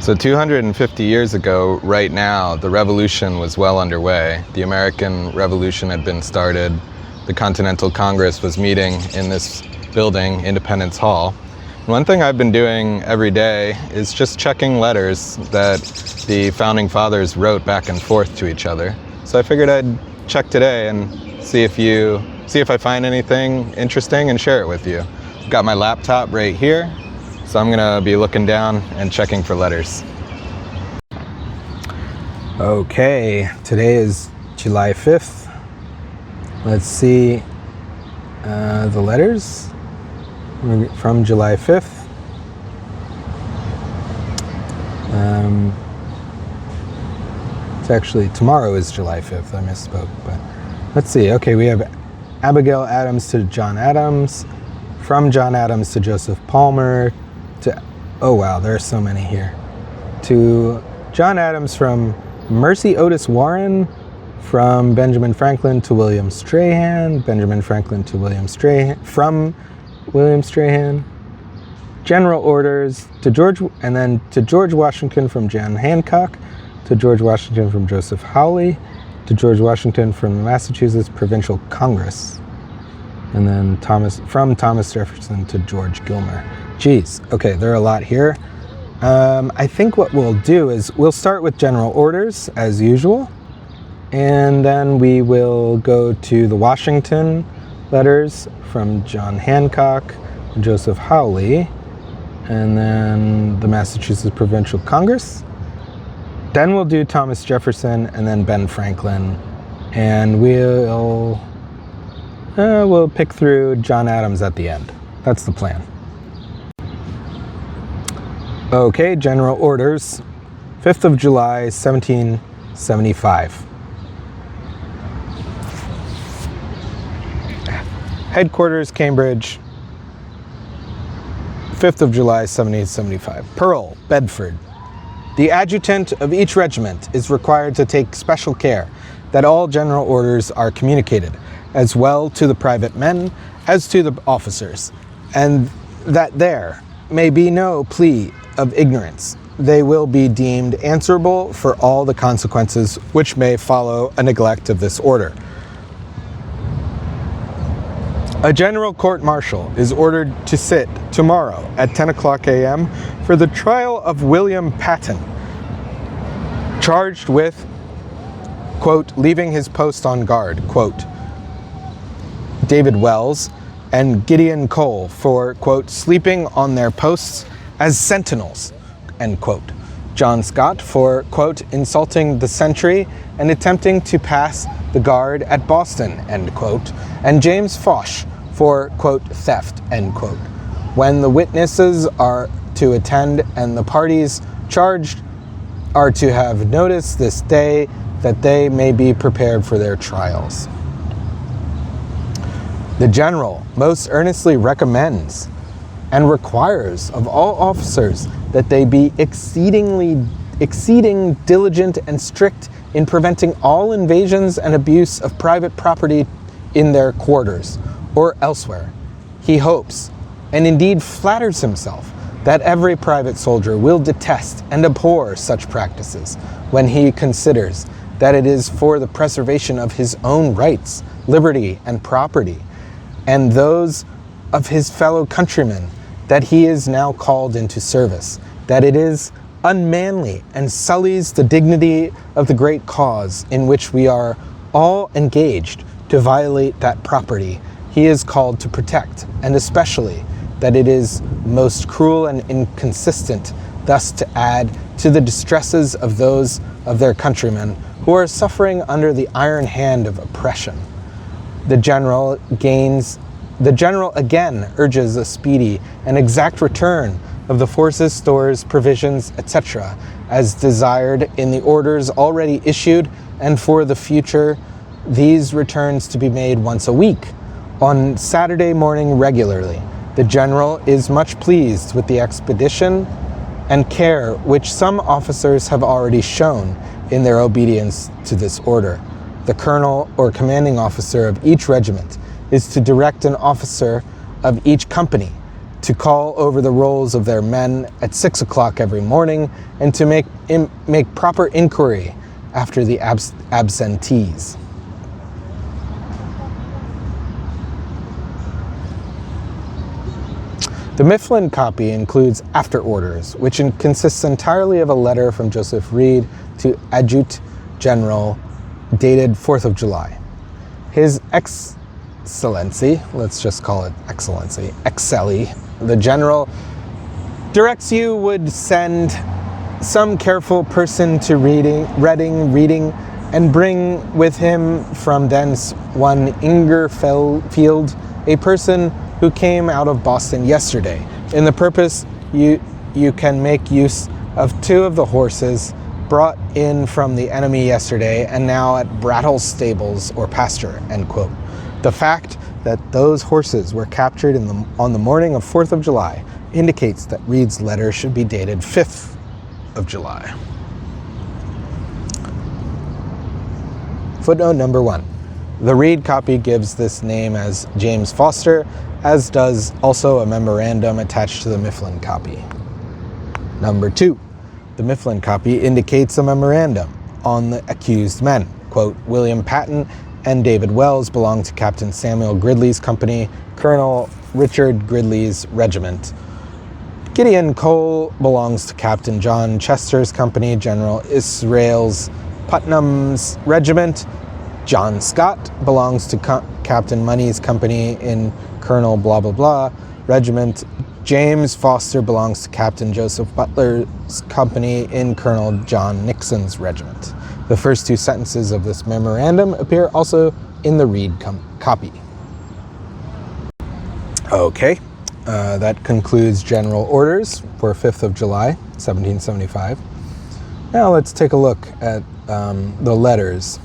So 250 years ago, right now, the revolution was well underway. The American Revolution had been started. The Continental Congress was meeting in this building, Independence Hall. And one thing I've been doing every day is just checking letters that the Founding Fathers wrote back and forth to each other. So I figured I'd check today and see if I find anything interesting and share it with you. I've got my laptop right here. So I'm gonna be looking down and checking for letters. Okay, today is July 5th. Let's see the letters from July 5th. It's actually, tomorrow is July 5th, I misspoke, but let's see. Okay, we have Abigail Adams to John Adams, from John Adams to Joseph Palmer, oh wow, there are so many here. To John Adams from Mercy Otis Warren, from Benjamin Franklin to William Strahan, Benjamin Franklin to William Strahan, from William Strahan. General orders to George, and then to George Washington from John Hancock, to George Washington from Joseph Hawley, to George Washington from the Massachusetts Provincial Congress. And then from Thomas Jefferson to George Gilmer. Geez, okay, there are a lot here. I think what we'll do is we'll start with general orders as usual, and then we will go to the Washington letters from John Hancock and Joseph Hawley, and then the Massachusetts Provincial Congress. Then we'll do Thomas Jefferson and then Ben Franklin, and we'll pick through John Adams at the end. That's the plan. Okay, general orders, 5th of July, 1775. Headquarters, Cambridge, 5th of July, 1775. Pearl, Bedford. The adjutant of each regiment is required to take special care that all general orders are communicated, as well to the private men as to the officers, and that there may be no plea of ignorance. They will be deemed answerable for all the consequences which may follow a neglect of this order. A general court-martial is ordered to sit tomorrow at 10 o'clock a.m. for the trial of William Patton, charged with, quote, leaving his post on guard, quote, David Wells and Gideon Cole for, quote, sleeping on their posts as sentinels, end quote. John Scott for, quote, insulting the sentry and attempting to pass the guard at Boston, end quote. And James Foch for, quote, theft, end quote. When the witnesses are to attend and the parties charged are to have notice this day that they may be prepared for their trials. The general most earnestly recommends and requires of all officers that they be exceeding diligent and strict in preventing all invasions and abuse of private property in their quarters or elsewhere. He hopes, and indeed flatters himself, that every private soldier will detest and abhor such practices when he considers that it is for the preservation of his own rights, liberty, and property, and those of his fellow countrymen that he is now called into service, that it is unmanly and sullies the dignity of the great cause in which we are all engaged to violate that property he is called to protect, and especially that it is most cruel and inconsistent thus to add to the distresses of those of their countrymen who are suffering under the iron hand of oppression. The general again urges a speedy and exact return of the forces, stores, provisions, etc., as desired in the orders already issued, and for the future, these returns to be made once a week, on Saturday morning regularly. The general is much pleased with the expedition and care which some officers have already shown in their obedience to this order. The colonel or commanding officer of each regiment is to direct an officer of each company to call over the rolls of their men at 6 o'clock every morning and to make proper inquiry after the absentees. The Mifflin copy includes after orders, which consists entirely of a letter from Joseph Reed to Adjutant General dated 4th of July. His Excellency, let's just call it Excellency, Excelli, the General, directs you would send some careful person to Reading, and bring with him from thence one Ingerfield, a person who came out of Boston yesterday. In the purpose, you can make use of 2 of the horses brought in from the enemy yesterday and now at Brattle's stables or pasture, end quote. The fact that those horses were captured on the morning of 4th of July indicates that Reed's letter should be dated 5th of July. Footnote number 1. The Reed copy gives this name as James Foster, as does also a memorandum attached to the Mifflin copy. Number 2. The Mifflin copy indicates a memorandum on the accused men. Quote, William Patton and David Wells belong to Captain Samuel Gridley's company, Colonel Richard Gridley's regiment. Gideon Cole belongs to Captain John Chester's company, General Israel's Putnam's regiment. John Scott belongs to Captain Money's company in Colonel blah blah blah regiment. James Foster belongs to Captain Joseph Butler's company in Colonel John Nixon's regiment. The first 2 sentences of this memorandum appear also in the Reed copy. Okay, that concludes General Orders for 5th of July, 1775. Now let's take a look at the letters.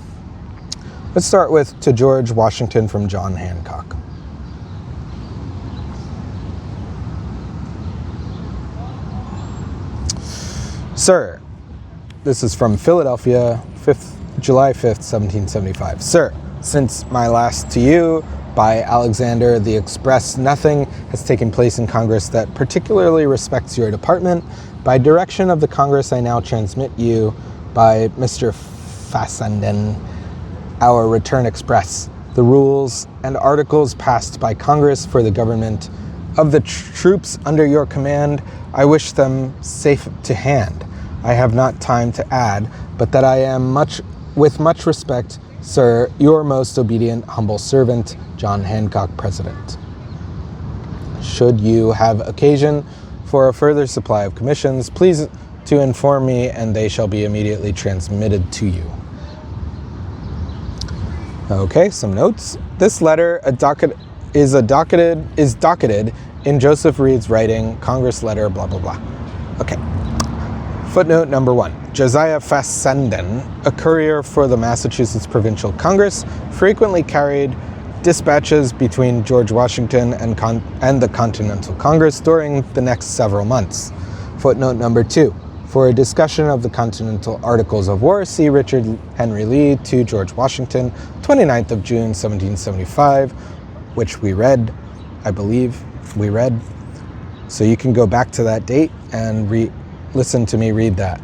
Let's start with To George Washington from John Hancock. Sir, this is from Philadelphia, July 5th, 1775. Sir, since my last to you by Alexander the Express, nothing has taken place in Congress that particularly respects your department. By direction of the Congress, I now transmit you by Mr. Fassenden our return express, the rules and articles passed by Congress for the government of the troops under your command. I wish them safe to hand. I have not time to add, but that I am with much respect, sir, your most obedient, humble servant, John Hancock, President. Should you have occasion for a further supply of commissions, please to inform me, and they shall be immediately transmitted to you. Okay, some notes. This letter is docketed in Joseph Reed's writing, Congress letter, blah, blah, blah. Okay. Footnote number 1. Josiah Fassenden, a courier for the Massachusetts Provincial Congress, frequently carried dispatches between George Washington and the Continental Congress during the next several months. Footnote number 2. For a discussion of the Continental Articles of War, see Richard Henry Lee to George Washington, 29th of June, 1775, which we read, I believe we read. So you can go back to that date and listen to me read that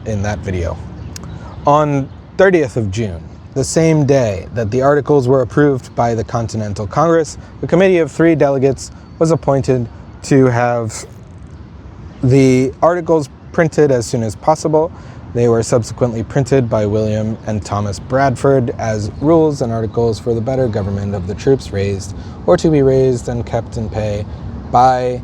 in that video. On 30th of June, the same day that the articles were approved by the Continental Congress, a committee of 3 delegates was appointed to have the articles printed as soon as possible. They were subsequently printed by William and Thomas Bradford as rules and articles for the better government of the troops raised or to be raised and kept in pay by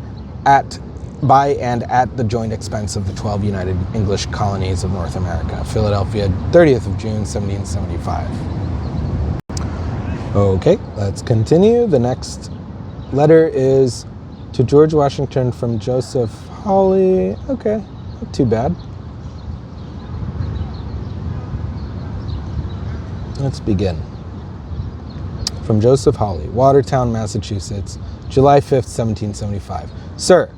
and at the joint expense of the 12 United English Colonies of North America. Philadelphia, 30th of June, 1775. Okay, let's continue. The next letter is to George Washington from Joseph Hawley. Okay, not too bad. Let's begin. From Joseph Hawley, Watertown, Massachusetts, July 5th, 1775. Sir,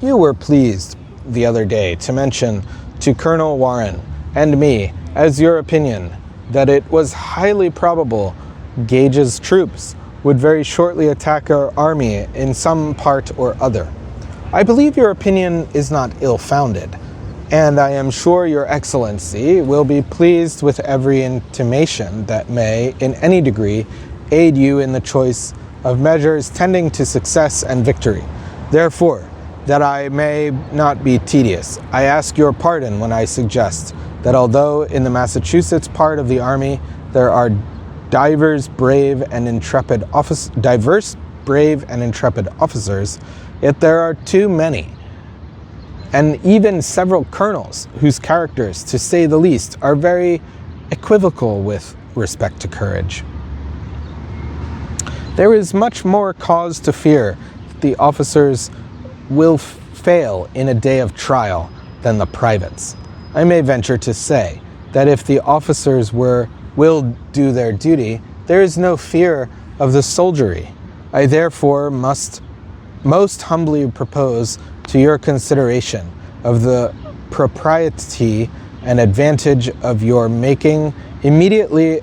you were pleased the other day to mention to Colonel Warren and me as your opinion that it was highly probable Gage's troops would very shortly attack our army in some part or other. I believe your opinion is not ill-founded, and I am sure your Excellency will be pleased with every intimation that may, in any degree, aid you in the choice of measures tending to success and victory. Therefore, that I may not be tedious, I ask your pardon when I suggest that although in the Massachusetts part of the Army there are diverse, brave, and intrepid officers, yet there are too many, and even several colonels whose characters, to say the least, are very equivocal with respect to courage. There is much more cause to fear that the officers will fail in a day of trial than the privates. I may venture to say that if the officers will do their duty, there is no fear of the soldiery. I therefore must most humbly propose to your consideration of the propriety and advantage of your making immediately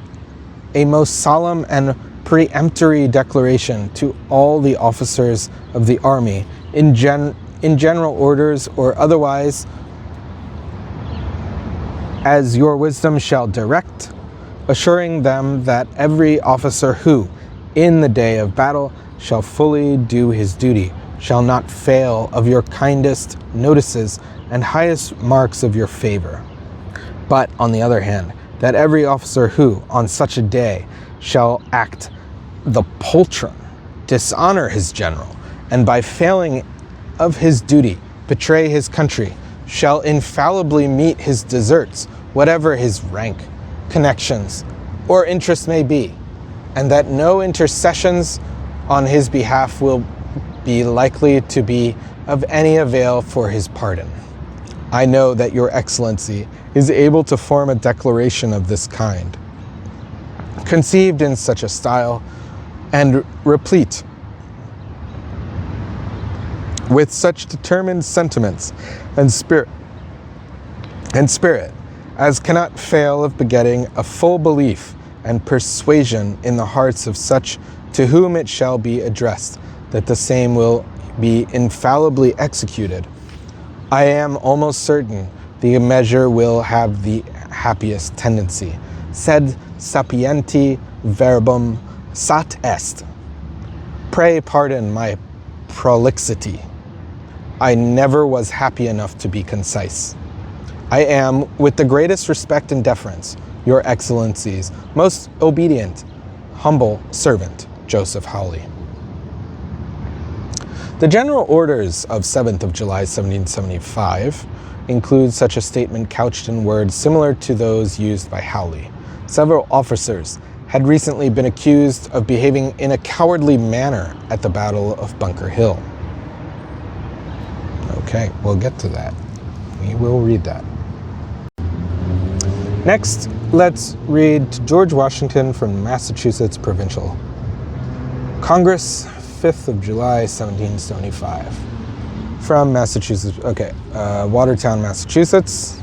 a most solemn and peremptory declaration to all the officers of the army in general orders or otherwise, as your wisdom shall direct, assuring them that every officer who, in the day of battle, shall fully do his duty, shall not fail of your kindest notices and highest marks of your favor. But, on the other hand, that every officer who, on such a day, shall act the poltron, dishonor his general, and by failing of his duty, betray his country, shall infallibly meet his deserts, whatever his rank, connections, or interest may be, and that no intercessions on his behalf will be likely to be of any avail for his pardon. I know that your Excellency is able to form a declaration of this kind, conceived in such a style, and replete with such determined sentiments and spirit as cannot fail of begetting a full belief and persuasion in the hearts of such to whom it shall be addressed, that the same will be infallibly executed. I am almost certain the measure will have the happiest tendency. Sed sapienti verbum sat est. Pray pardon my prolixity. I never was happy enough to be concise. I am, with the greatest respect and deference, your Excellency's most obedient, humble servant, Joseph Hawley. The general orders of 7th of July 1775 include such a statement couched in words similar to those used by Hawley. Several officers had recently been accused of behaving in a cowardly manner at the Battle of Bunker Hill. Okay, we'll get to that. We will read that. Next, let's read George Washington from Massachusetts Provincial Congress, 5th of July, 1775. From Massachusetts, Watertown, Massachusetts,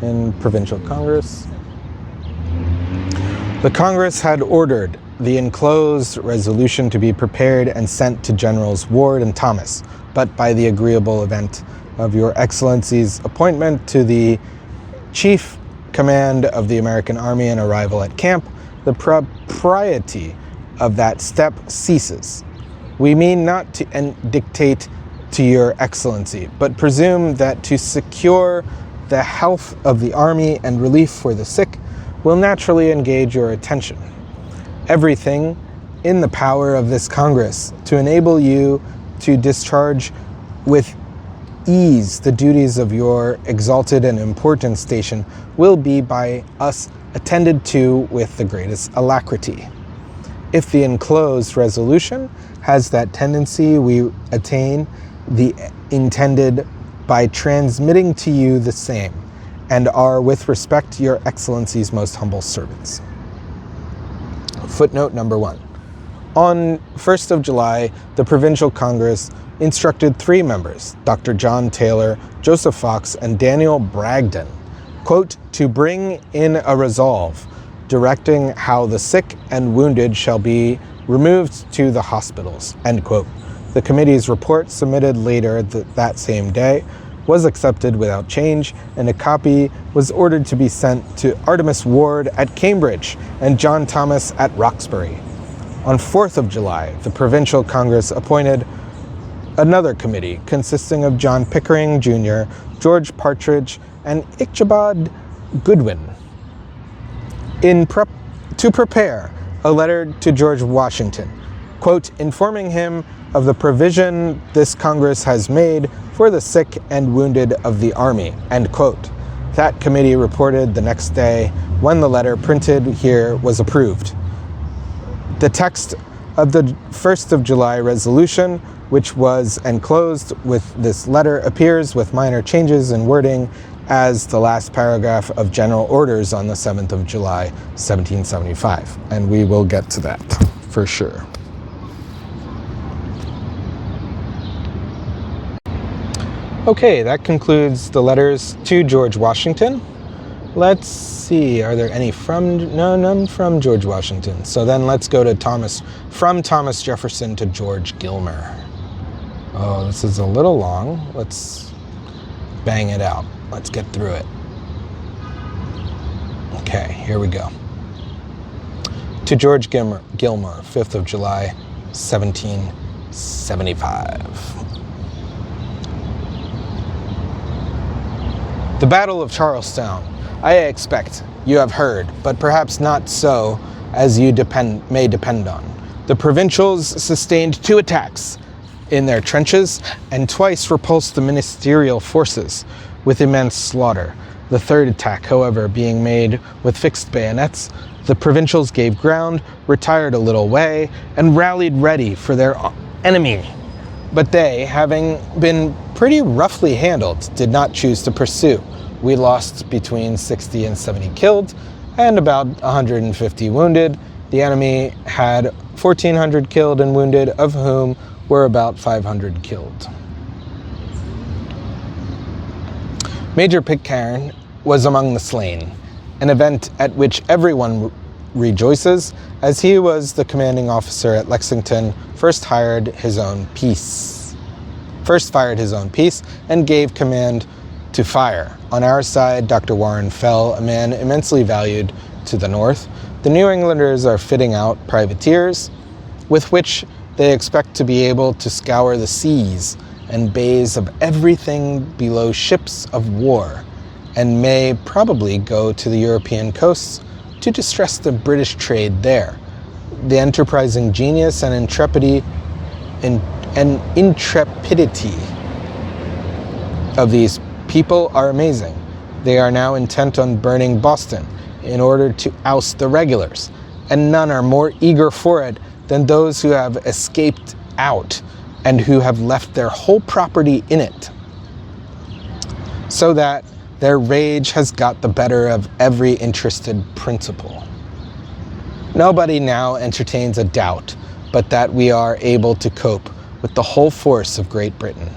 in Provincial Congress. The Congress had ordered the enclosed resolution to be prepared and sent to Generals Ward and Thomas, but by the agreeable event of your Excellency's appointment to the Chief Command of the American Army and arrival at camp, the propriety of that step ceases. We mean not to dictate to your Excellency, but presume that to secure the health of the army and relief for the sick will naturally engage your attention. Everything in the power of this Congress to enable you to discharge with ease the duties of your exalted and important station will be by us attended to with the greatest alacrity. If the enclosed resolution has that tendency, we attain the intended by transmitting to you the same, and are with respect to your Excellency's most humble servants. Footnote number 1. On 1st of July, the Provincial Congress instructed 3 members, Dr. John Taylor, Joseph Fox, and Daniel Bragdon, quote, to bring in a resolve directing how the sick and wounded shall be removed to the hospitals, end quote. The committee's report, submitted later that same day, was accepted without change, and a copy was ordered to be sent to Artemis Ward at Cambridge and John Thomas at Roxbury. On 4th of July, the Provincial Congress appointed another committee consisting of John Pickering Jr., George Partridge, and Ichabod Goodwin to prepare a letter to George Washington, quote, informing him of the provision this Congress has made for the sick and wounded of the Army, end quote. That committee reported the next day when the letter printed here was approved. The text of the 1st of July resolution, which was enclosed with this letter, appears with minor changes in wording as the last paragraph of General Orders on the 7th of July, 1775. And we will get to that for sure. Okay, that concludes the letters to George Washington. Let's see, are there any none from George Washington. So then let's go to from Thomas Jefferson to George Gilmer. Oh, this is a little long. Let's bang it out. Let's get through it. Okay, here we go. To George Gilmer, 5th of July, 1775. The Battle of Charlestown, I expect you have heard, but perhaps not so as you may depend on. The provincials sustained 2 attacks in their trenches and twice repulsed the ministerial forces with immense slaughter. The 3rd attack, however, being made with fixed bayonets, the provincials gave ground, retired a little way, and rallied ready for their enemy. But they, having been pretty roughly handled, did not choose to pursue. We lost between 60 and 70 killed and about 150 wounded. The enemy had 1,400 killed and wounded, of whom were about 500 killed. Major Pitcairn was among the slain, an event at which everyone rejoices, as he was the commanding officer at Lexington, first fired his own piece and gave command to fire. On our side, Dr. Warren fell, a man immensely valued to the North. The New Englanders are fitting out privateers, with which they expect to be able to scour the seas and bays of everything below ships of war, and may probably go to the European coasts to distress the British trade there. The enterprising genius and intrepidity of these people are amazing. They are now intent on burning Boston in order to oust the regulars, and none are more eager for it than those who have escaped out and who have left their whole property in it, so that their rage has got the better of every interested principle. Nobody now entertains a doubt but that we are able to cope with the whole force of Great Britain.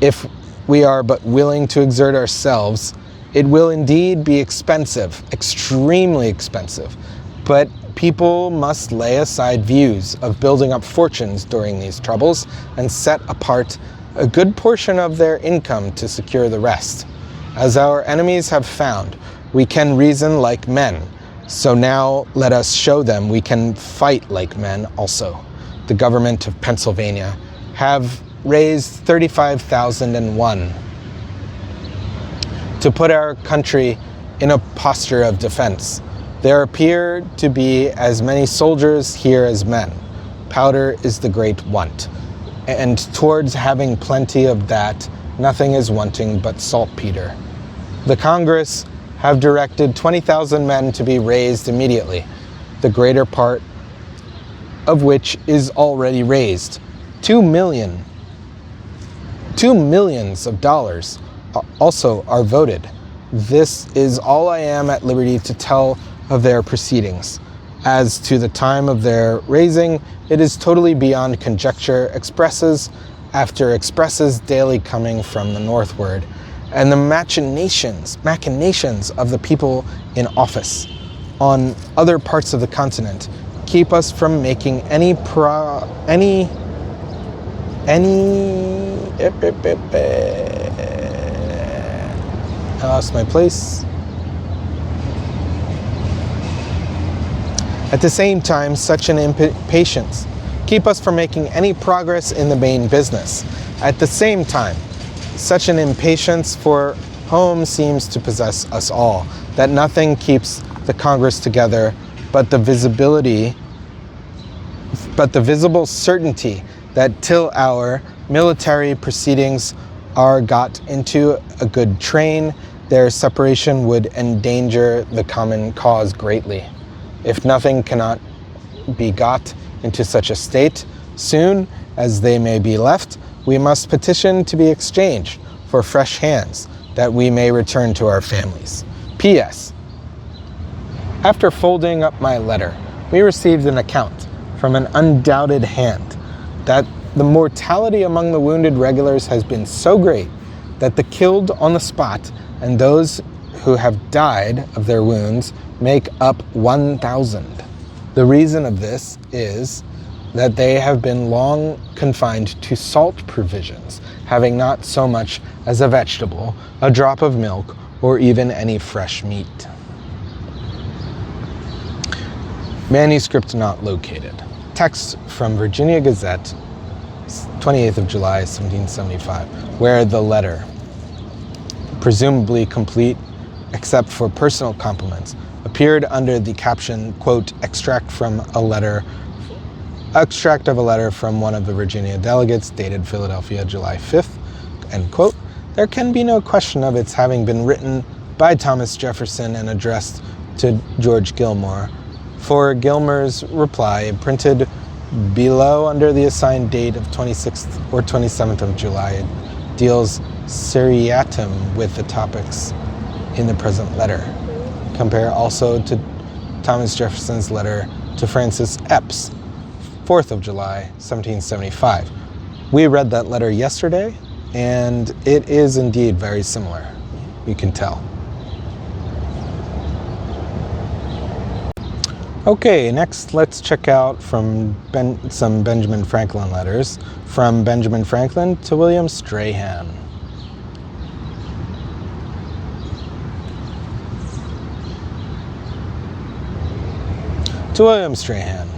If we are but willing to exert ourselves, it will indeed be expensive, extremely expensive, but people must lay aside views of building up fortunes during these troubles and set apart a good portion of their income to secure the rest. As our enemies have found, we can reason like men, so now let us show them we can fight like men also. The government of Pennsylvania have raised 35,001 to put our country in a posture of defense. There appear to be as many soldiers here as men. Powder is the great want, and towards having plenty of that, nothing is wanting but saltpeter. The Congress have directed 20,000 men to be raised immediately, the greater part of which is already raised. 2 millions of dollars also are voted. This is all I am at liberty to tell of their proceedings. As to the time of their raising, it is totally beyond conjecture, expresses after expresses daily coming from the northward, and the machinations of the people in office on other parts of the continent keep us from making I lost my place. At the same time, such an impatience keep us from making any progress in the main business. At the same time, such an impatience for home seems to possess us all, that nothing keeps the Congress together but the visible certainty that till our military proceedings are got into a good train, their separation would endanger the common cause greatly. If nothing cannot be got into such a state, soon as they may be left, we must petition to be exchanged for fresh hands, that we may return to our families. P.S. After folding up my letter, we received an account from an undoubted hand that the mortality among the wounded regulars has been so great that the killed on the spot and those who have died of their wounds make up 1,000. The reason of this is that they have been long confined to salt provisions, having not so much as a vegetable, a drop of milk, or even any fresh meat. Manuscript not located. Text from Virginia Gazette, 28th of July, 1775, where the letter, presumably complete except for personal compliments, appeared under the caption, quote, extract of a letter from one of the Virginia delegates, dated Philadelphia, July 5th, end quote. There can be no question of its having been written by Thomas Jefferson and addressed to George Gilmore, for Gilmer's reply, printed below under the assigned date of 26th or 27th of July, deals seriatim with the topics in the present letter. Compare also to Thomas Jefferson's letter to Francis Epps, 4th of July, 1775. We read that letter yesterday, and it is indeed very similar. You can tell. Okay, next let's check out from some Benjamin Franklin letters. From Benjamin Franklin to William Strahan. To William Strahan.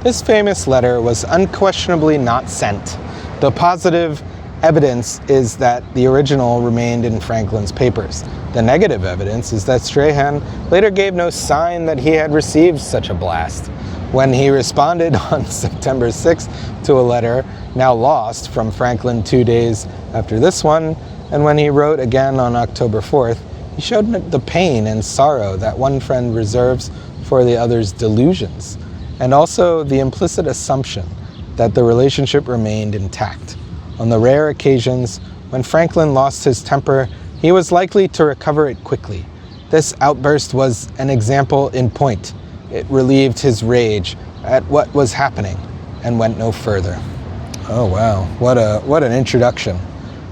This famous letter was unquestionably not sent. The positive evidence is that the original remained in Franklin's papers. The negative evidence is that Strahan later gave no sign that he had received such a blast. When he responded on September 6th to a letter, now lost, from Franklin 2 days after this one, and when he wrote again on October 4th, he showed the pain and sorrow that one friend reserves for the other's delusions, and also the implicit assumption that the relationship remained intact. On the rare occasions when Franklin lost his temper, he was likely to recover it quickly. This outburst was an example in point. It relieved his rage at what was happening and went no further. Oh wow, what an introduction.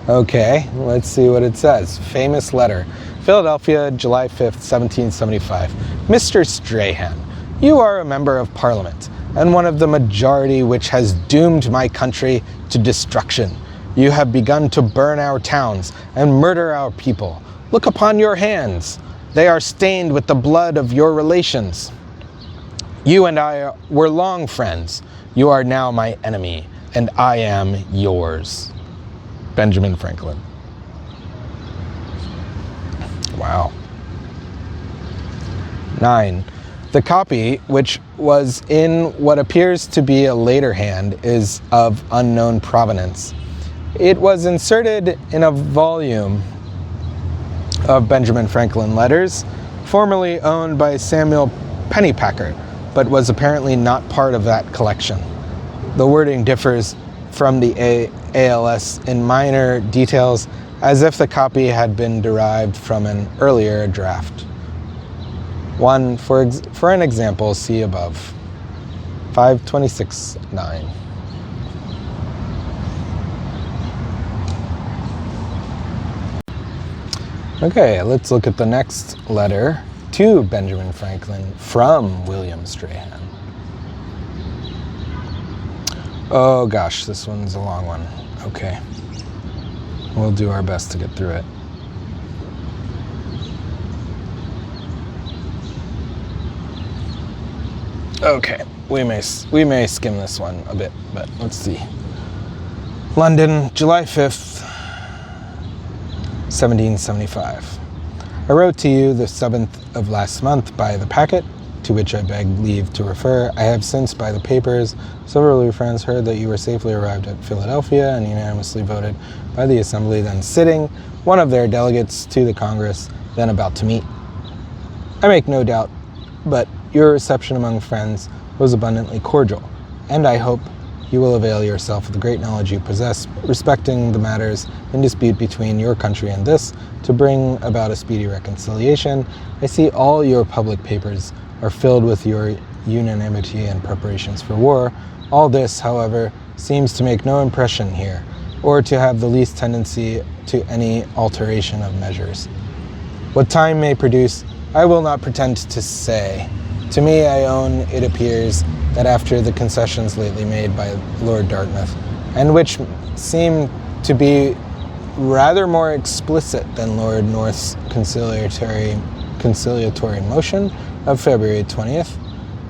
Okay, let's see what it says. Famous letter. Philadelphia, July 5th, 1775. Mr. Strahan, you are a member of Parliament, and one of the majority which has doomed my country to destruction. You have begun to burn our towns and murder our people. Look upon your hands. They are stained with the blood of your relations. You and I were long friends. You are now my enemy, and I am yours. Benjamin Franklin. Wow. 9. The copy, which was in what appears to be a later hand, is of unknown provenance. It was inserted in a volume of Benjamin Franklin letters, formerly owned by Samuel Pennypacker, but was apparently not part of that collection. The wording differs from the ALS in minor details, as if the copy had been derived from an earlier draft. One, for an example, see above. 526-9. Okay, let's look at the next letter to Benjamin Franklin from William Strahan. Oh gosh, this one's a long one. Okay. We'll do our best to get through it. Okay, we may skim this one a bit, but let's see. London, July 5th, 1775. I wrote to you the 7th of last month by the packet, to which I beg leave to refer. I have since, by the papers, several of your friends heard that you were safely arrived at Philadelphia and unanimously voted by the Assembly then sitting, one of their delegates to the Congress then about to meet. I make no doubt, but your reception among friends was abundantly cordial, and I hope you will avail yourself of the great knowledge you possess respecting the matters in dispute between your country and this, to bring about a speedy reconciliation. I see all your public papers are filled with your unanimity and preparations for war. All this, however, seems to make no impression here, or to have the least tendency to any alteration of measures. What time may produce, I will not pretend to say. To me, I own, it appears that after the concessions lately made by Lord Dartmouth, and which seem to be rather more explicit than Lord North's conciliatory motion of February 20th,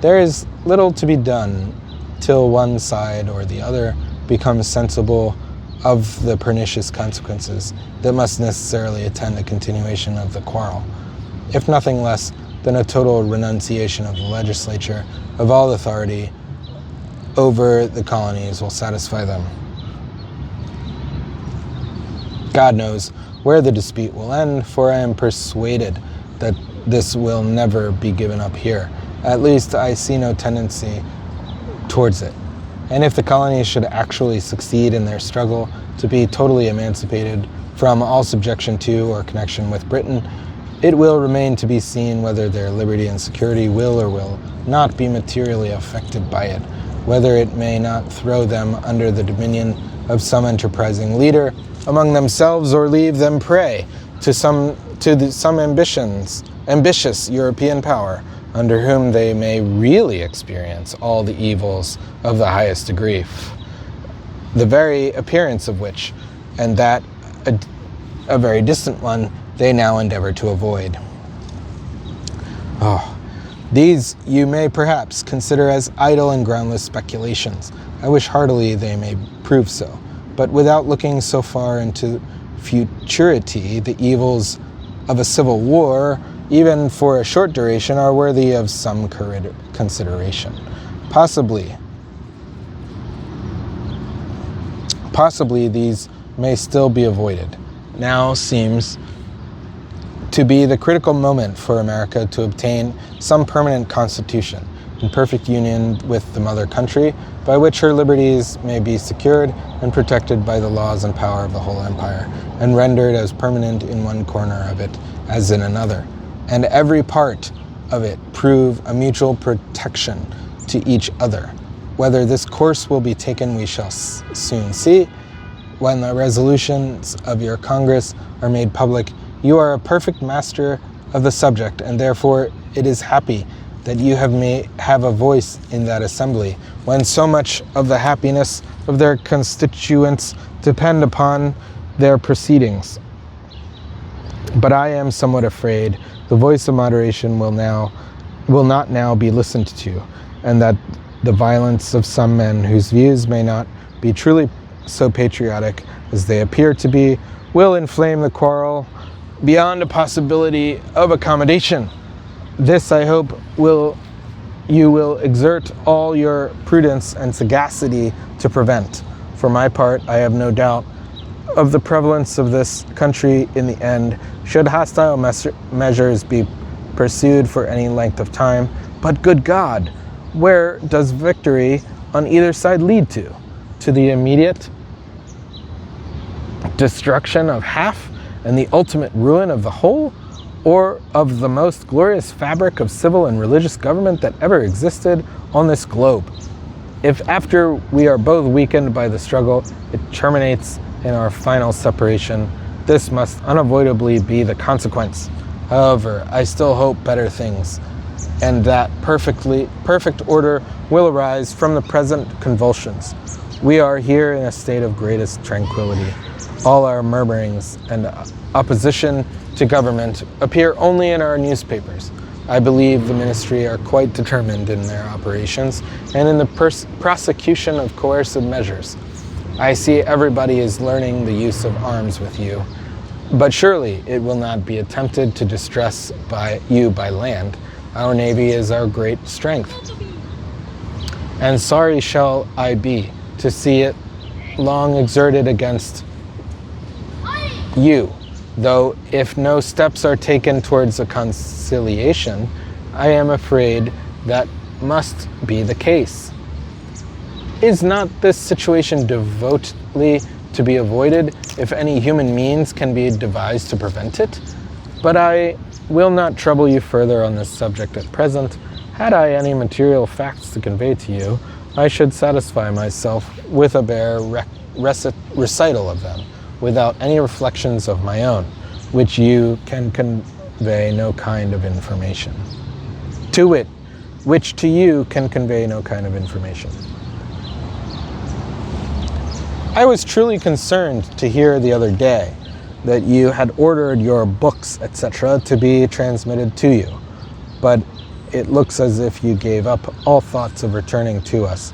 there is little to be done till one side or the other becomes sensible of the pernicious consequences that must necessarily attend a continuation of the quarrel, if nothing less than a total renunciation of the legislature of all authority over the colonies will satisfy them. God knows where the dispute will end, for I am persuaded that this will never be given up here. At least I see no tendency towards it. And if the colonies should actually succeed in their struggle to be totally emancipated from all subjection to or connection with Britain, it will remain to be seen whether their liberty and security will or will not be materially affected by it, whether it may not throw them under the dominion of some enterprising leader among themselves, or leave them prey to some ambitious European power, under whom they may really experience all the evils of the highest degree, the very appearance of which, and that a very distant one, they now endeavor to avoid. These you may perhaps consider as idle and groundless speculations. I wish heartily they may prove so, but without looking so far into futurity, the evils of a civil war, even for a short duration, are worthy of some consideration. Possibly these may still be avoided. Now seems to be the critical moment for America to obtain some permanent constitution in perfect union with the mother country, by which her liberties may be secured and protected by the laws and power of the whole empire, and rendered as permanent in one corner of it as in another, and every part of it prove a mutual protection to each other. Whether this course will be taken we shall soon see. When the resolutions of your Congress are made public, you are a perfect master of the subject, and therefore it is happy that you have a voice in that assembly, when so much of the happiness of their constituents depend upon their proceedings. But I am somewhat afraid the voice of moderation will not now be listened to, and that the violence of some men whose views may not be truly so patriotic as they appear to be will inflame the quarrel beyond a possibility of accommodation. This, I hope, you will exert all your prudence and sagacity to prevent. For my part, I have no doubt of the prevalence of this country in the end, should hostile measures be pursued for any length of time. But good God, where does victory on either side lead to? To the immediate destruction of half and the ultimate ruin of the whole, or of the most glorious fabric of civil and religious government that ever existed on this globe? If after we are both weakened by the struggle, it terminates in our final separation, this must unavoidably be the consequence. However, I still hope better things, and that perfect order will arise from the present convulsions, We are here in a state of greatest tranquility. All our murmurings and opposition to government appear only in our newspapers. I believe the ministry are quite determined in their operations and in the prosecution of coercive measures. I see everybody is learning the use of arms with you, but surely it will not be attempted to distress you by land. Our navy is our great strength. And sorry shall I be to see it long exerted against you, though if no steps are taken towards a conciliation, I am afraid that must be the case. Is not this situation devotedly to be avoided if any human means can be devised to prevent it? But I will not trouble you further on this subject at present. Had I any material facts to convey to you, I should satisfy myself with a bare recital of them, without any reflections of my own, which you can convey no kind of information. To wit, which to you can convey no kind of information. I was truly concerned to hear the other day that you had ordered your books, etc., to be transmitted to you, but it looks as if you gave up all thoughts of returning to us.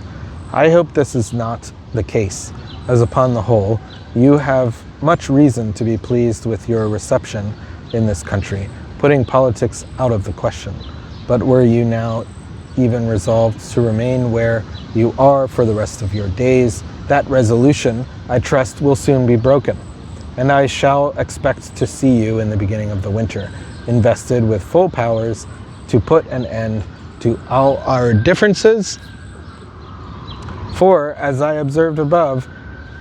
I hope this is not the case, as upon the whole, you have much reason to be pleased with your reception in this country, putting politics out of the question. But were you now even resolved to remain where you are for the rest of your days, that resolution, I trust, will soon be broken, and I shall expect to see you in the beginning of the winter, invested with full powers to put an end to all our differences. For, as I observed above,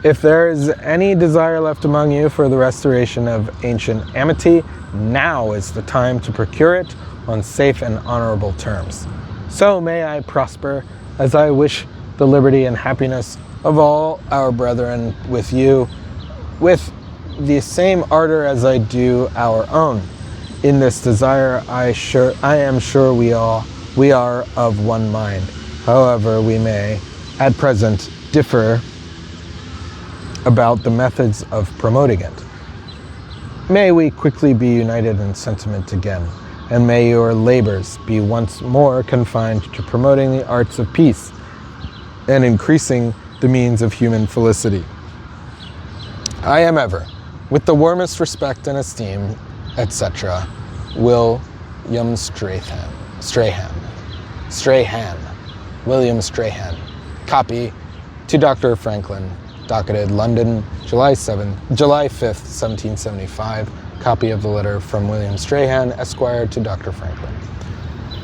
if there is any desire left among you for the restoration of ancient amity, now is the time to procure it on safe and honorable terms. So may I prosper, as I wish the liberty and happiness of all our brethren with you, with the same ardor as I do our own. In this desire, I am sure we are of one mind. However, we may, at present, differ about the methods of promoting it. May we quickly be united in sentiment again, and may your labors be once more confined to promoting the arts of peace and increasing the means of human felicity. I am ever, with the warmest respect and esteem, etc., William Strahan. William Strahan. Copy to Dr. Franklin, docketed London, July 5th, 1775. Copy of the letter from William Strahan, Esquire, to Dr. Franklin.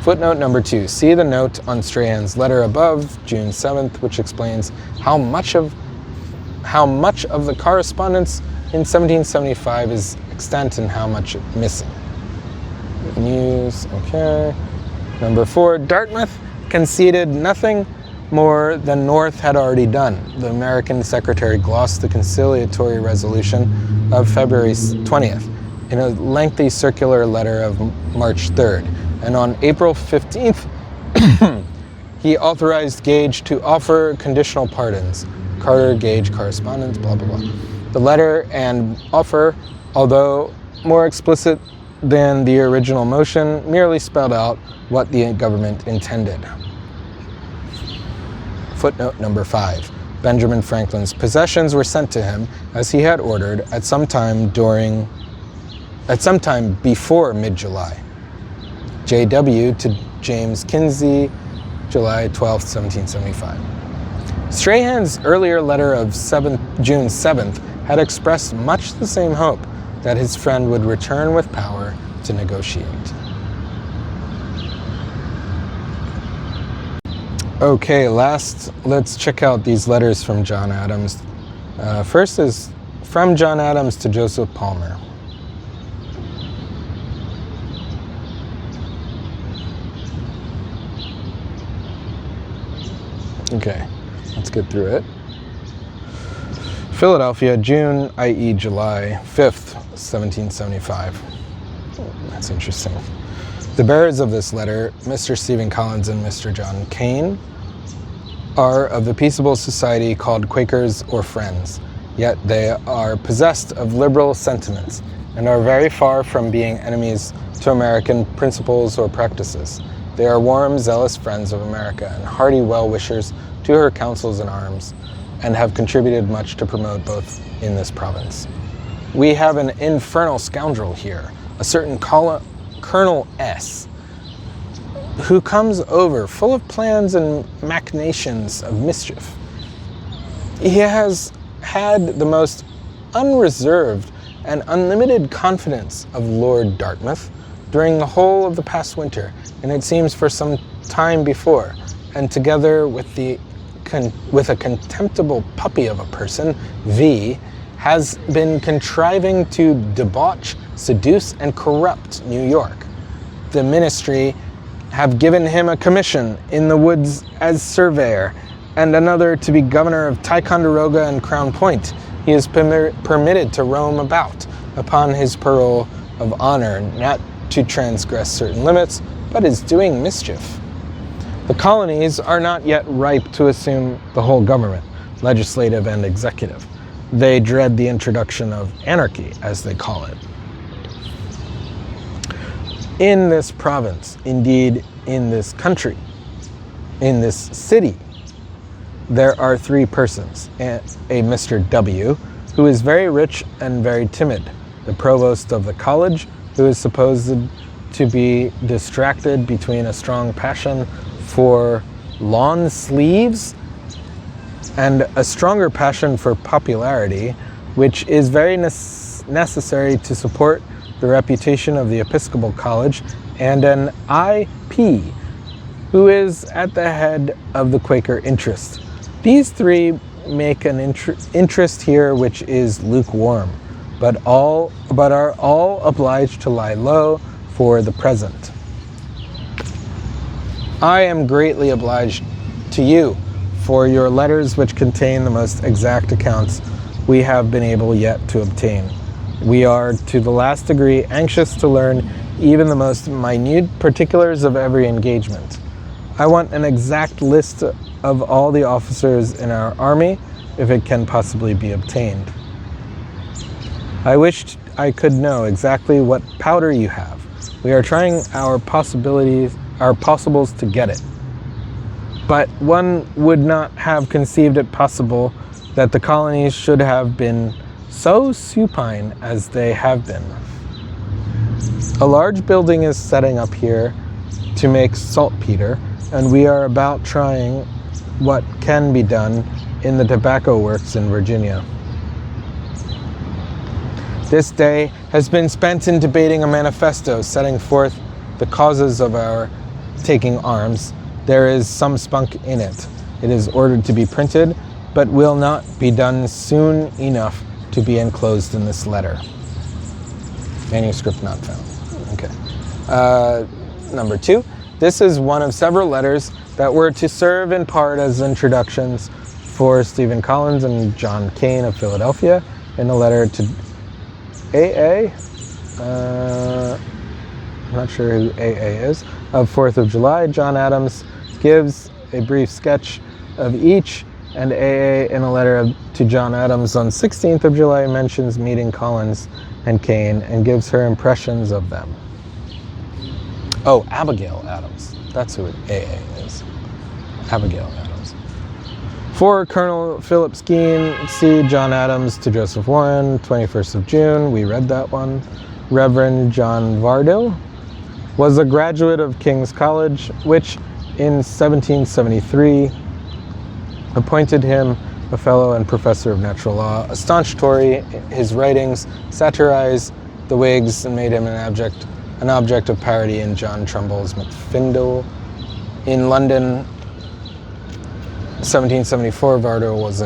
Footnote number 2. See the note on Strahan's letter above, June 7th, which explains how much of the correspondence in 1775 is extant and how much missing. News, okay. Number 4. Dartmouth conceded nothing more than North had already done. The American Secretary glossed the conciliatory resolution of February 20th in a lengthy circular letter of March 3rd. And on April 15th, he authorized Gage to offer conditional pardons. Carter-Gage correspondence, blah, blah, blah. The letter and offer, although more explicit than the original motion, merely spelled out what the government intended. Footnote number 5. Benjamin Franklin's possessions were sent to him as he had ordered at some time before mid-July. J.W. to James Kinsey, July 12, 1775. Strahan's earlier letter of June 7th had expressed much the same hope that his friend would return with power to negotiate. Okay, let's check out these letters from John Adams. First is from John Adams to Joseph Palmer. Okay, let's get through it. Philadelphia, June, i.e. July 5th, 1775. That's interesting. The bearers of this letter, Mr. Stephen Collins and Mr. John Kane, are of the peaceable society called Quakers or Friends, yet they are possessed of liberal sentiments and are very far from being enemies to American principles or practices. They are warm, zealous friends of America and hearty well-wishers to her councils in arms, and have contributed much to promote both in this province. We have an infernal scoundrel here, a certain Colonel S., who comes over full of plans and machinations of mischief. He has had the most unreserved and unlimited confidence of Lord Dartmouth during the whole of the past winter, and it seems for some time before, and together with a contemptible puppy of a person, V, has been contriving to debauch, seduce, and corrupt New York. The ministry have given him a commission in the woods as surveyor, and another to be governor of Ticonderoga and Crown Point. He is permitted to roam about upon his parole of honor, not to transgress certain limits, but is doing mischief. The colonies are not yet ripe to assume the whole government, legislative and executive. They dread the introduction of anarchy, as they call it. In this province, indeed in this country, in this city, there are three persons. A Mr. W, who is very rich and very timid, the provost of the college, who is supposed to be distracted between a strong passion for lawn sleeves and a stronger passion for popularity, which is very necessary to support the reputation of the Episcopal College, and an I.P., who is at the head of the Quaker interest. These three make an interest here which is lukewarm, but are all obliged to lie low for the present. I am greatly obliged to you for your letters, which contain the most exact accounts we have been able yet to obtain. We are to the last degree anxious to learn even the most minute particulars of every engagement. I want an exact list of all the officers in our army, if it can possibly be obtained. I wished I could know exactly what powder you have. We are trying our possibles to get it. But one would not have conceived it possible that the colonies should have been so supine as they have been. A large building is setting up here to make saltpeter, and we are about trying what can be done in the tobacco works in Virginia. This day has been spent in debating a manifesto setting forth the causes of our taking arms. There is some spunk in it. It is ordered to be printed, but will not be done soon enough to be enclosed in this letter. Manuscript not found. Okay. Number 2. This is one of several letters that were to serve in part as introductions for Stephen Collins and John Kane of Philadelphia in a letter to AA. I'm not sure who AA is. Of 4th of July, John Adams gives a brief sketch of each, and AA in a letter to John Adams on 16th of July mentions meeting Collins and Kane and gives her impressions of them. Oh, Abigail Adams. That's who AA is. Abigail Adams. For Colonel Philip Skeen, see John Adams to Joseph Warren, 21st of June. We read that one. Reverend John Vardill was a graduate of King's College, which in 1773 appointed him a fellow and professor of natural law. A staunch Tory, his writings satirized the Whigs and made him an object of parody in John Trumbull's Macfindle. In London, 1774, Vardo was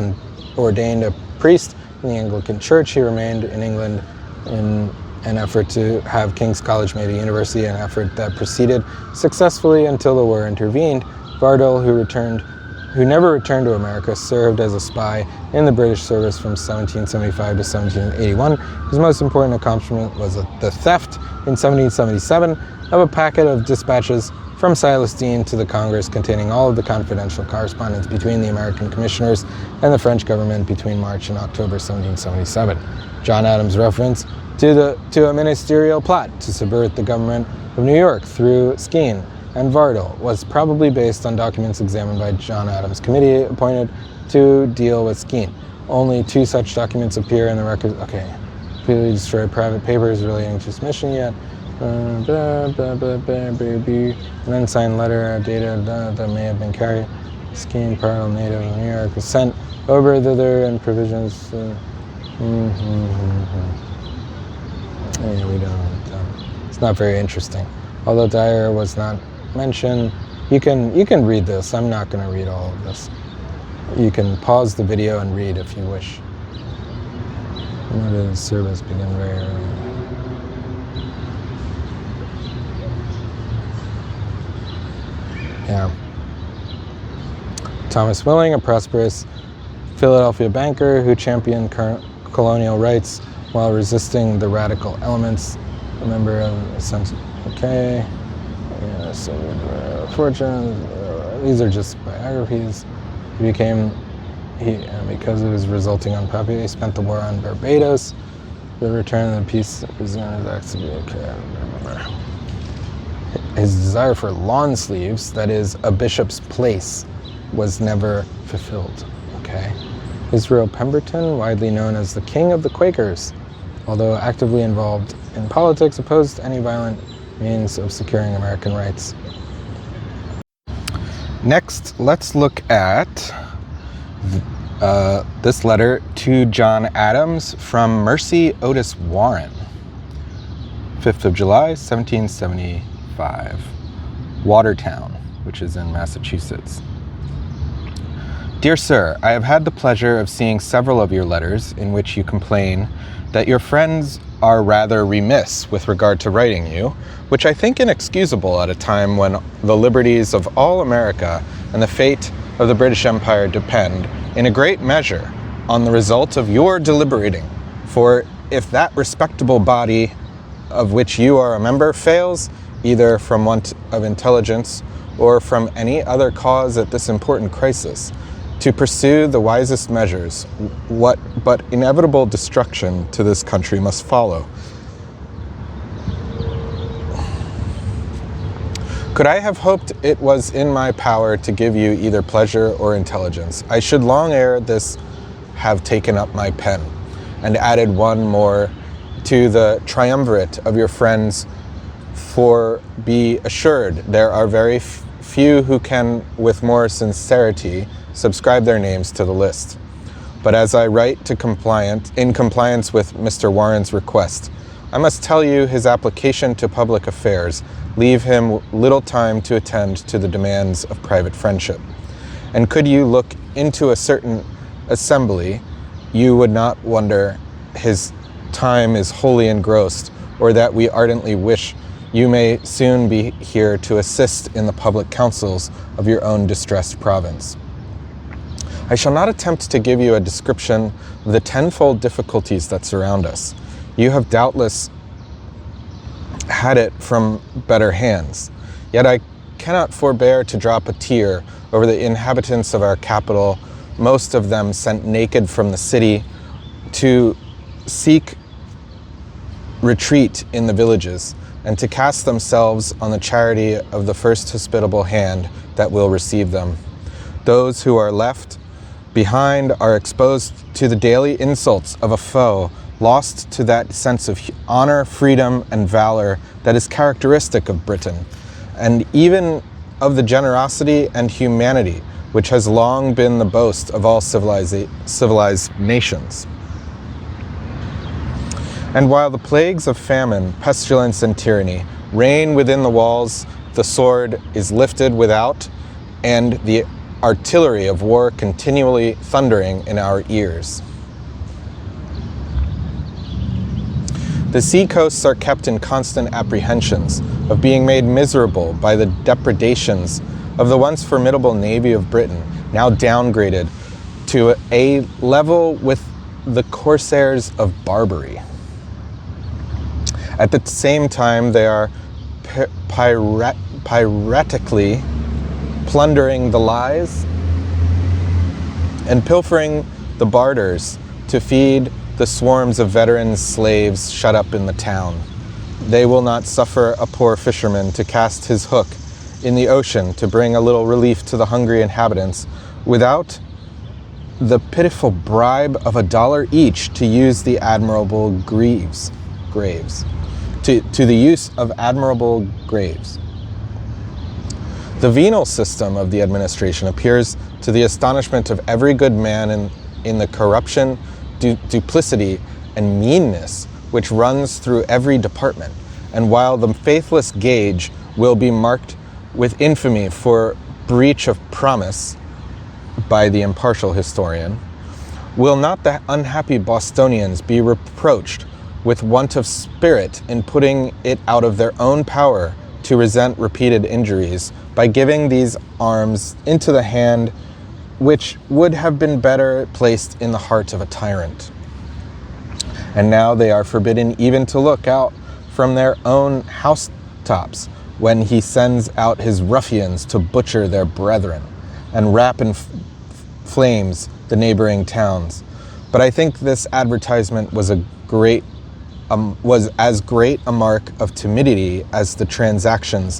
ordained a priest in the Anglican Church. He remained in England in an effort to have King's College made a university, an effort that proceeded successfully until the war intervened. Vardo, who never returned to America, served as a spy in the British service from 1775 to 1781. His most important accomplishment was the theft in 1777 of a packet of dispatches from Silas Deane to the Congress containing all of the confidential correspondence between the American commissioners and the French government between March and October 1777. John Adams' reference to a ministerial plot to subvert the government of New York through Skene and Vardo was probably based on documents examined by John Adams' committee appointed to deal with Skene. Only 2 such documents appear in the record. Okay. Completely destroyed private papers relating to his mission yet. An unsigned letter dated that may have been carried. Skene, part of native of New York, was sent over thither and provisions. Yeah, we don't. It's not very interesting. Although Dyer was not mentioned, you can read this. I'm not going to read all of this. You can pause the video and read if you wish. The service began very early. Yeah. Thomas Willing, a prosperous Philadelphia banker who championed colonial rights while resisting the radical elements. A member of okay. Yeah, so fortune. These are just biographies. Because of his resulting unpopularity, he spent the war on Barbados. The return of the peace presented his desire for lawn sleeves, that is, a bishop's place, was never fulfilled. Okay. Israel Pemberton, widely known as the King of the Quakers, although actively involved in politics, opposed any violent means of securing American rights. Next, let's look at this letter to John Adams from Mercy Otis Warren, 5th of July, 1775, Watertown, which is in Massachusetts. Dear Sir, I have had the pleasure of seeing several of your letters in which you complain that your friends are rather remiss with regard to writing you, which I think inexcusable at a time when the liberties of all America and the fate of the British Empire depend, in a great measure, on the result of your deliberating. For if that respectable body of which you are a member fails, either from want of intelligence or from any other cause at this important crisis, to pursue the wisest measures, what but inevitable destruction to this country must follow. Could I have hoped it was in my power to give you either pleasure or intelligence, I should long ere this have taken up my pen, and added one more to the triumvirate of your friends, for be assured there are very few who can with more sincerity subscribe their names to the list. But as I write in compliance with Mr. Warren's request, I must tell you his application to public affairs leave him little time to attend to the demands of private friendship. And could you look into a certain assembly, you would not wonder his time is wholly engrossed, or that we ardently wish you may soon be here to assist in the public councils of your own distressed province. I shall not attempt to give you a description of the tenfold difficulties that surround us. You have doubtless had it from better hands. Yet I cannot forbear to drop a tear over the inhabitants of our capital, most of them sent naked from the city to seek retreat in the villages, and to cast themselves on the charity of the first hospitable hand that will receive them. Those who are left behind are exposed to the daily insults of a foe, lost to that sense of honor, freedom, and valor that is characteristic of Britain, and even of the generosity and humanity which has long been the boast of all civilized nations. And while the plagues of famine, pestilence, and tyranny reign within the walls, the sword is lifted without, and the artillery of war continually thundering in our ears. The sea coasts are kept in constant apprehensions of being made miserable by the depredations of the once formidable navy of Britain, now downgraded to a level with the corsairs of Barbary. At the same time, they are piratically plundering the lies and pilfering the barters to feed the swarms of veteran slaves shut up in the town. They will not suffer a poor fisherman to cast his hook in the ocean to bring a little relief to the hungry inhabitants without the pitiful bribe of $1 each to use the admirable graves. To the use of admirable graves. The venal system of the administration appears to the astonishment of every good man in the corruption, duplicity, and meanness which runs through every department, and while the faithless Gage will be marked with infamy for breach of promise by the impartial historian, will not the unhappy Bostonians be reproached with want of spirit in putting it out of their own power to resent repeated injuries by giving these arms into the hand which would have been better placed in the heart of a tyrant? And now they are forbidden even to look out from their own housetops when he sends out his ruffians to butcher their brethren and wrap in flames the neighboring towns. But I think this advertisement was as great a mark of timidity as the transaction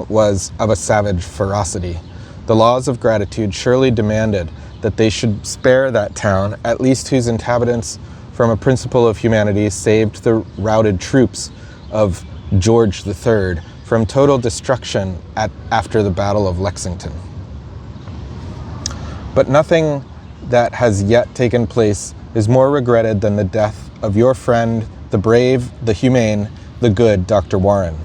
was of a savage ferocity. The laws of gratitude surely demanded that they should spare that town, at least whose inhabitants, from a principle of humanity, saved the routed troops of George III from total destruction after the Battle of Lexington. But nothing that has yet taken place is more regretted than the death of your friend, the brave, the humane, the good Dr. Warren.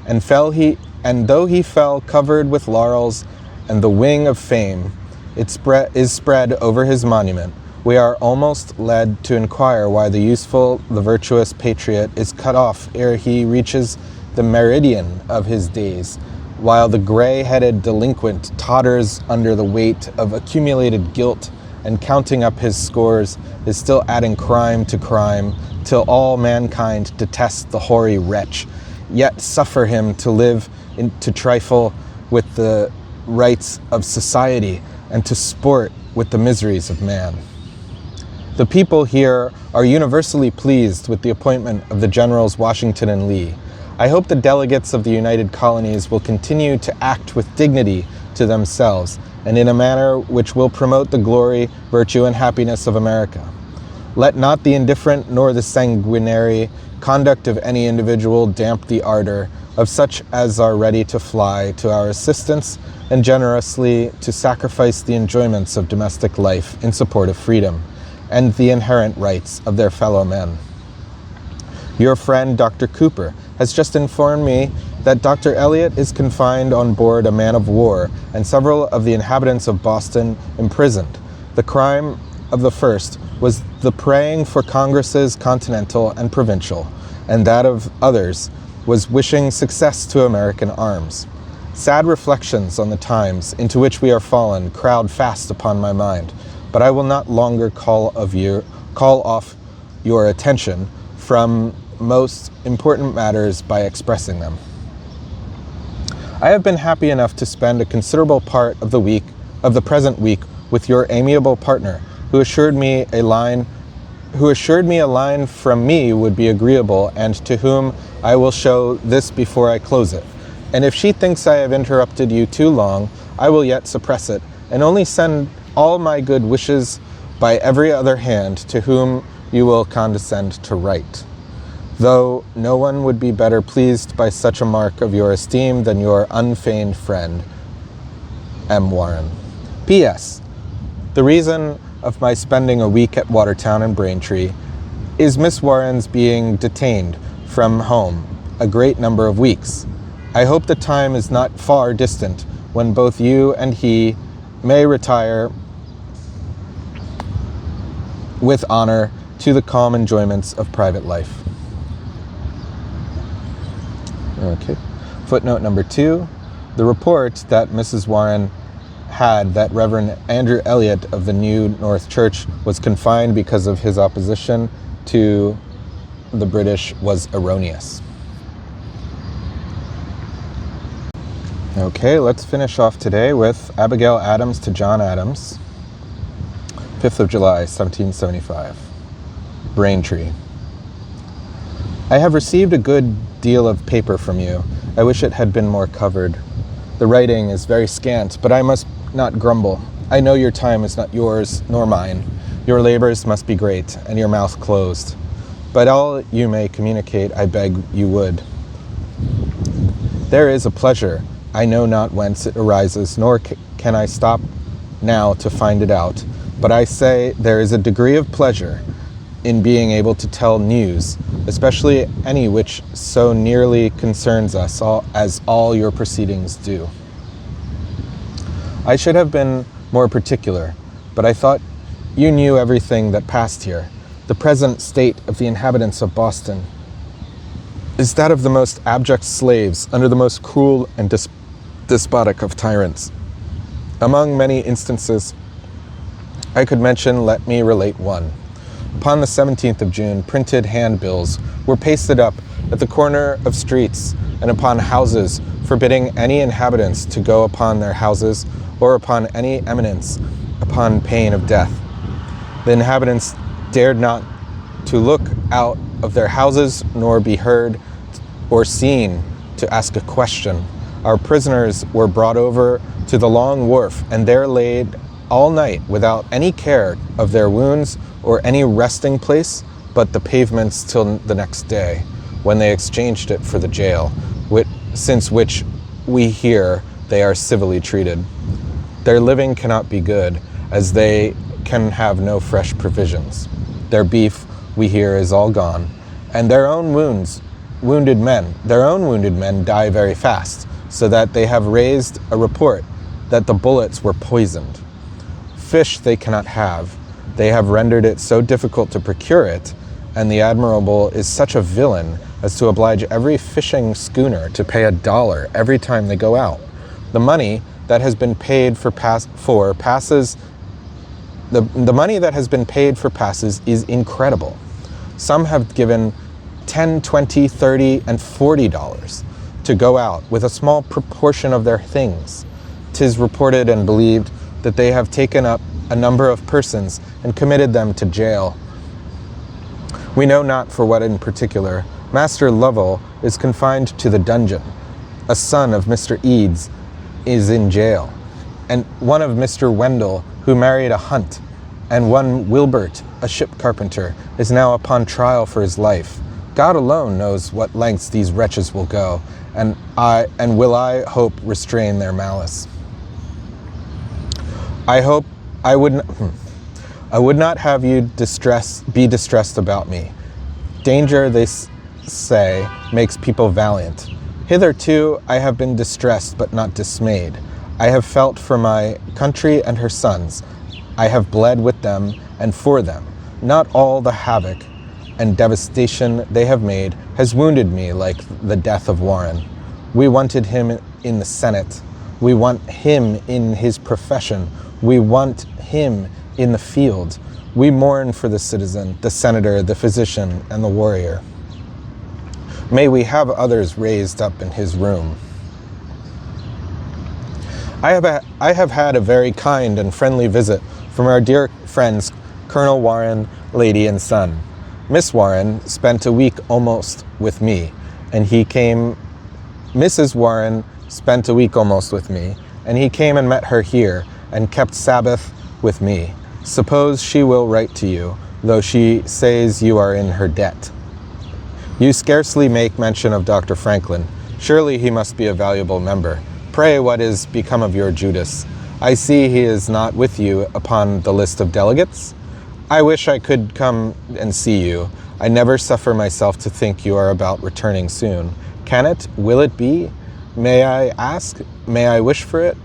And though he fell covered with laurels and the wing of fame is spread over his monument, we are almost led to inquire why the useful, the virtuous patriot is cut off ere he reaches the meridian of his days, while the gray-headed delinquent totters under the weight of accumulated guilt and counting up his scores is still adding crime to crime till all mankind detest the hoary wretch, yet suffer him to live to trifle with the rights of society and to sport with the miseries of man. The people here are universally pleased with the appointment of the Generals Washington and Lee. I hope the delegates of the United Colonies will continue to act with dignity to themselves and in a manner which will promote the glory, virtue, and happiness of America. Let not the indifferent nor the sanguinary conduct of any individual damp the ardor of such as are ready to fly to our assistance and generously to sacrifice the enjoyments of domestic life in support of freedom and the inherent rights of their fellow men. Your friend, Dr. Cooper, has just informed me that Dr. Eliot is confined on board a man of war and several of the inhabitants of Boston imprisoned. The crime of the first was the praying for Congresses continental and provincial, and that of others was wishing success to American arms. Sad reflections on the times into which we are fallen crowd fast upon my mind, but I will not longer call off your attention from most important matters by expressing them. I have been happy enough to spend a considerable part of the present week with your amiable partner, who assured me a line from me would be agreeable, and to whom I will show this before I close it. And if she thinks I have interrupted you too long, I will yet suppress it, and only send all my good wishes by every other hand to whom you will condescend to write. Though no one would be better pleased by such a mark of your esteem than your unfeigned friend, M. Warren. P.S. The reason of my spending a week at Watertown and Braintree is Miss Warren's being detained from home a great number of weeks. I hope the time is not far distant when both you and he may retire with honor to the calm enjoyments of private life. Okay. Footnote number 2. The report that Mrs. Warren had that Reverend Andrew Eliot of the New North Church was confined because of his opposition to the British was erroneous. Okay, let's finish off today with Abigail Adams to John Adams, 5th of July, 1775. Braintree. I have received a good deal of paper from you. I wish it had been more covered. The writing is very scant, but I must not grumble. I know your time is not yours nor mine. Your labors must be great, and your mouth closed. But all you may communicate, I beg you would. There is a pleasure. I know not whence it arises, nor can I stop now to find it out. But I say there is a degree of pleasure in being able to tell news, especially any which so nearly concerns us all, as all your proceedings do. I should have been more particular, but I thought you knew everything that passed here. The present state of the inhabitants of Boston is that of the most abject slaves under the most cruel and despotic of tyrants. Among many instances I could mention, let me relate one. Upon the 17th of June, printed handbills were pasted up at the corner of streets and upon houses, forbidding any inhabitants to go upon their houses or upon any eminence upon pain of death. The inhabitants dared not to look out of their houses nor be heard or seen to ask a question. Our prisoners were brought over to the Long Wharf and there laid all night without any care of their wounds or any resting place but the pavements till the next day, when they exchanged it for the jail, since which we hear they are civilly treated. Their living cannot be good, as they can have no fresh provisions. Their beef, we hear, is all gone, and their own wounded men die very fast, so that they have raised a report that the bullets were poisoned. Fish they cannot have. They have rendered it so difficult to procure it, and the Admiral is such a villain as to oblige every fishing schooner to pay $1 every time they go out. The money that has been paid for passes is incredible. Some have given $10, $20, $30, and $40 to go out with a small proportion of their things. 'Tis reported and believed that they have taken up a number of persons and committed them to jail. We know not for what in particular. Master Lovell is confined to the dungeon. A son of Mr. Eads is in jail, and one of Mr. Wendell, who married a Hunt, and one Wilbert, a ship carpenter, is now upon trial for his life. God alone knows what lengths these wretches will go, and will I hope restrain their malice. I would not have you be distressed about me. Danger, they say, makes people valiant. Hitherto I have been distressed but not dismayed. I have felt for my country and her sons. I have bled with them and for them. Not all the havoc and devastation they have made has wounded me like the death of Warren. We wanted him in the Senate. We want him in his profession. We want him in the field. We mourn for the citizen, the senator, the physician, and the warrior. May we have others raised up in his room. I have had a very kind and friendly visit from our dear friends, Colonel Warren, lady and son. Miss Warren spent a week almost with me, and Mrs. Warren spent a week almost with me, and he came and met her here, and kept Sabbath with me. Suppose she will write to you, though she says you are in her debt. You scarcely make mention of Dr. Franklin. Surely he must be a valuable member. Pray, what is become of your Judas? I see he is not with you upon the list of delegates. I wish I could come and see you. I never suffer myself to think you are about returning soon. Can it? Will it be? May I ask? May I wish for it?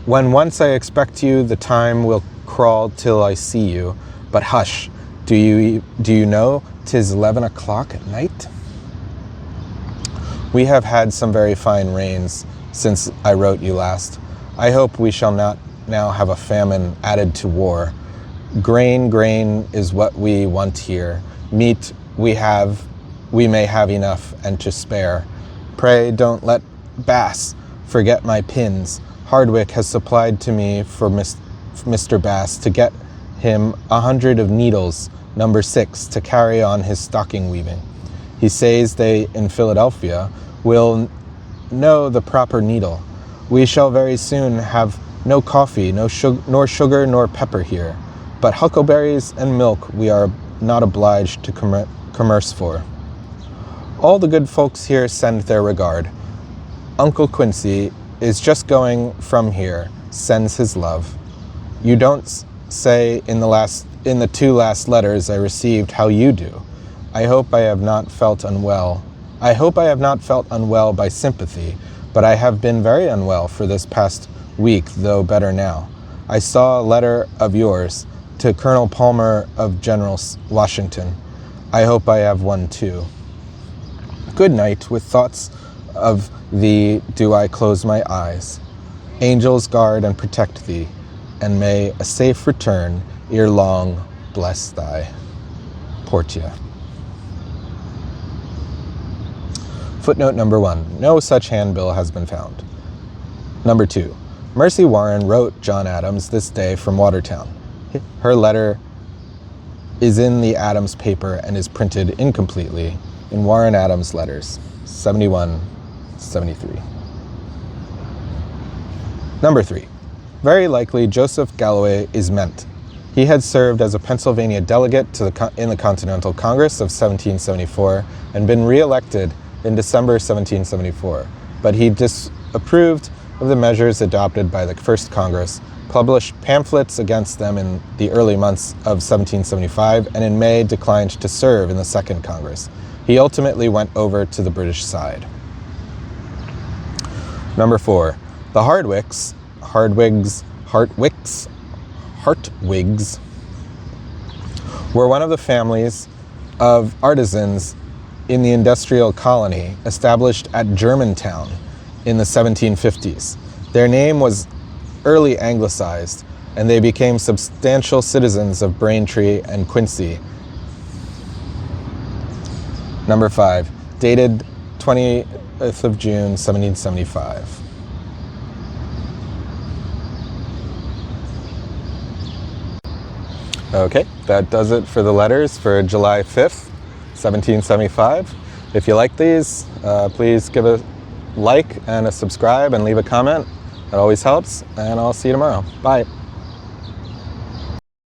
When once I expect you, the time will crawl till I see you. But hush, do you know 'tis 11 o'clock at night? We have had some very fine rains since I wrote you last. I hope we shall not now have a famine added to war. Grain is what we want here. Meat we may have enough and to spare. Pray don't let Bass forget my pins. Hardwick has supplied to me for Mr. Bass to get him 100 of needles, number 6, to carry on his stocking weaving. He says they in Philadelphia will know the proper needle. We shall very soon have no coffee, nor sugar nor pepper here, but huckleberries and milk we are not obliged to commerce for. All the good folks here send their regard. Uncle Quincy is just going from here, sends his love. You don't say in the 2 last letters I received how you do. I hope I have not felt unwell. I hope I have not felt unwell by sympathy, but I have been very unwell for this past week, though better now. I saw a letter of yours to Colonel Palmer of General Washington. I hope I have one too. Good night, with thoughts of thee do I close my eyes. Angels guard and protect thee, and may a safe return ere long bless thy. Portia. Footnote number 1. No such handbill has been found. Number 2. Mercy Warren wrote John Adams this day from Watertown. Her letter is in the Adams paper and is printed incompletely in Warren Adams Letters, 71-73. Number 3. Very likely Joseph Galloway is meant. He had served as a Pennsylvania delegate in the Continental Congress of 1774 and been re-elected in December 1774, but he disapproved of the measures adopted by the First Congress, published pamphlets against them in the early months of 1775, and in May declined to serve in the Second Congress. He ultimately went over to the British side. Number 4. The Hartwigs were one of the families of artisans in the industrial colony established at Germantown in the 1750s. Their name was early anglicized, and they became substantial citizens of Braintree and Quincy. Number 5, dated 20th of June, 1775. Okay, that does it for the letters for July 5th, 1775. If you like these, please give a like and a subscribe and leave a comment. That always helps, and I'll see you tomorrow. Bye.